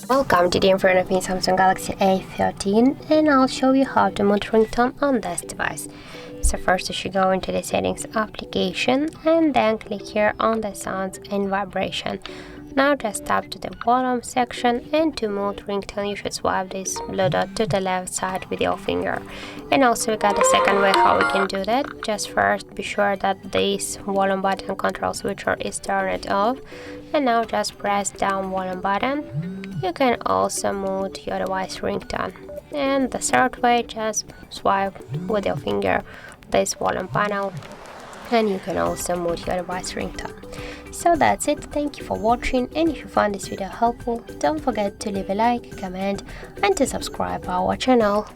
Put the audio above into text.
Welcome, today in front of me Samsung Galaxy A13 and I'll show you how to mute ringtone on this device. So first you should go into the settings application and then click here on the sounds and vibration. Now just tap to the volume section, and to mute ringtone you should swipe this blue dot to the left side with your finger. And also we got a second way how we can do that. Just first be sure that this volume button control switcher is turned off, and now just press down volume button. You can also mute your device ringtone. And the third way, just swipe with your finger this volume panel and you can also mute your device ringtone. So that's it, thank you for watching, and if you found this video helpful, don't forget to leave a like, comment and to subscribe our channel.